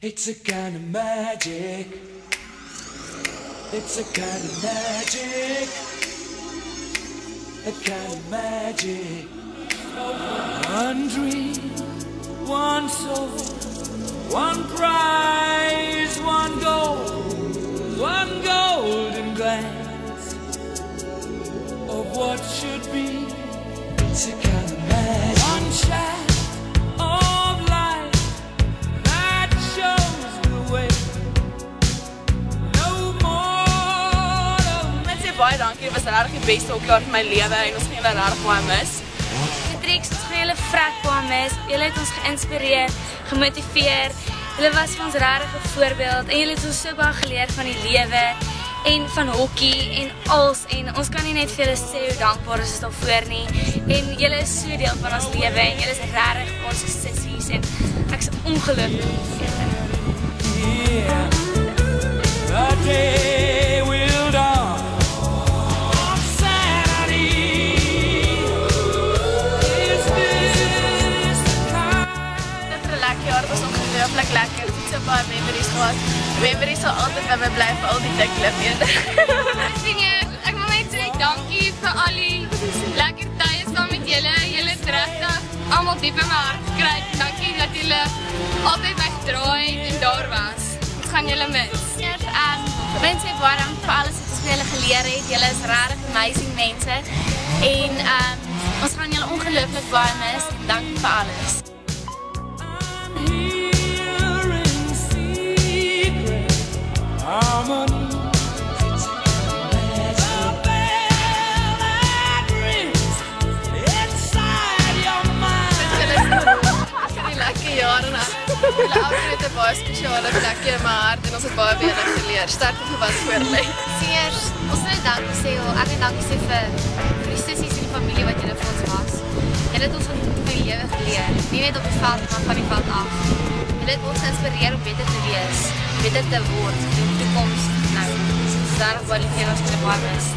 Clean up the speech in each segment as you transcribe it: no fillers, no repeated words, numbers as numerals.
It's a kind of magic. It's a kind of magic. A kind of magic. One dream, one soul, one prize, one golden glance of what should be. It's a kind of magic. One shaft of light that shows the way. No more. Net sê baie dankie, dit was regtig die beste hokjaar van my lewe en ons gaan julle regtig baie mis. Tricks, ons gaan julle vrek baie mis. Julle het ons geïnspireer, gemotiveer. Julle was vir ons regtig 'n voorbeeld en julle het ons so baie geleer van die lewe en van hokkie en als en ons kan nie net vir julle sê hoe dankbaar ons is daarvoor nie. En julle is so deel van ons lewe en julle is regtig ons sissies en ek is ongelooflik ongelooflik lekker, het so baie memories gehad. Memories sal altyd by my bly vir al die dik klipjene. Seniors, ek wil net sê dankie vir al die lekker tye saam met julle. Julle het regtig almal diep in my hart gekry. Dankie dat julle altyd my gedraai het en daar was. Ons gaan julle mis. Mense sê baie dankie vir alles wat ons vir julle geleer het. Julle is regtig amazing mense. En ons gaan julle ongelooflik baie mis. Dankie vir alles. Harmony. It's a bell that rings inside your mind. Die lekker jare na. Julle almal het 'n baie spesiale plekjie in my hart en ons het baie by julle geleer. Sterkte vir wat voorlê. Seniors, ons wil dankie sê, ek wil dankie sê vir die sissies en die familie wat julle vir ons was. Julle het ons van die lewe geleer, nie net op die veld maar van die veld af. Julle het ons geïnspireer om beter te wees, beter te word in die toekoms. Nou, dis daarom wat ek hier ons te baie is.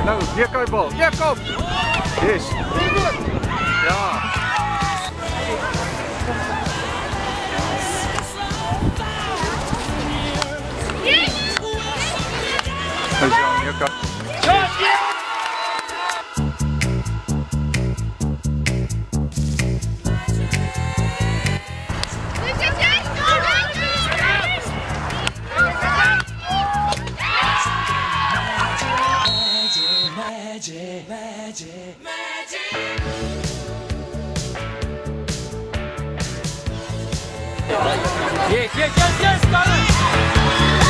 Nou, hier kan je bal. Ja, kom! Yes. Ja. Jan, hier kan. Magic, magic, magic. Yes, Colin!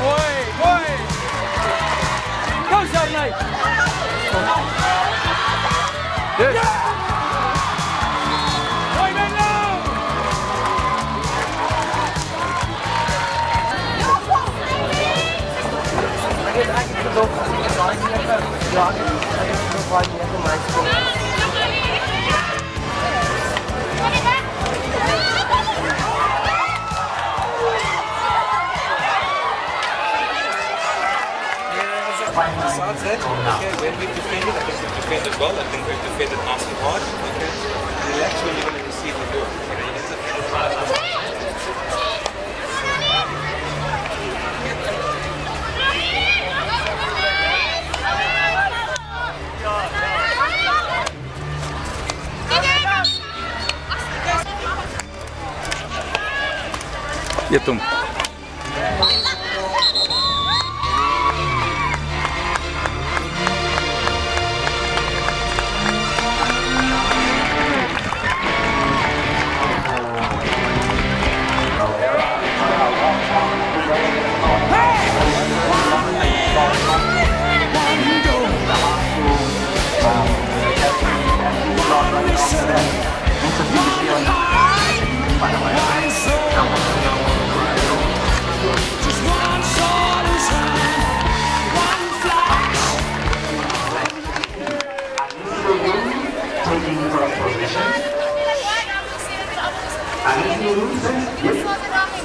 Mooi! Go, Charlie! Yes. When we've defended, I think we've defended well. I think we've defended nice and hard. Okay. Relax when you're going to receive the ball. Ja, Tom.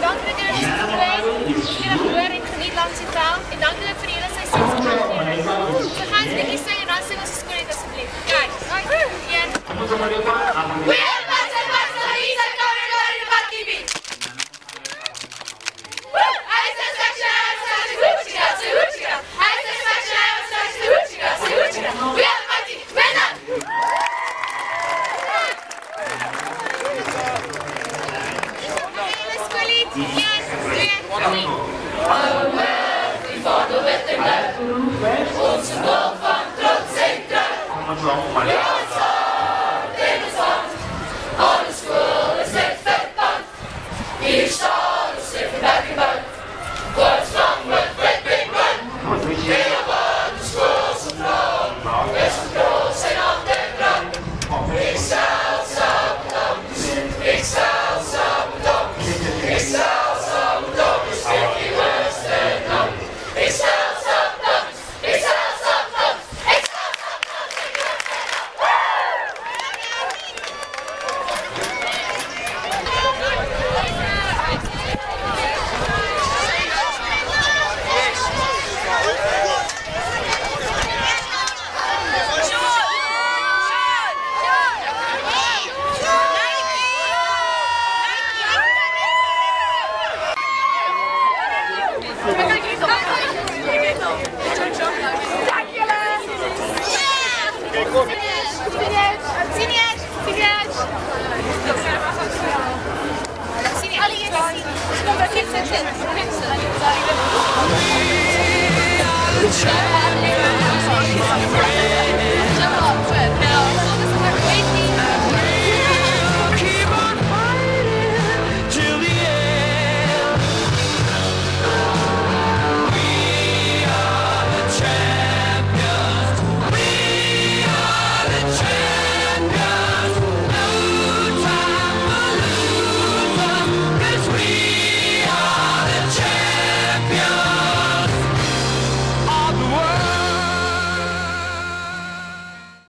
Dankie dat jullie ons toegeleid. Jullie broer en geniet langs die veld. En dankie dat vir jullie seisoensgegeven. So gaan ons bietjie sing en dan sing ons die skool net asseblief. Kijk, een. Weer wat sy was na die sy koning door in die bakkie bied. Hy is een seksjoneel, straks die hoedje gehad, sy hoedje gehad. Hy is een seksjoneel, straks die hoedje gehad, sy hoedje gehad. Weer wat die, winnen! Die vader werd er blij. Onze dol van trots en trouw.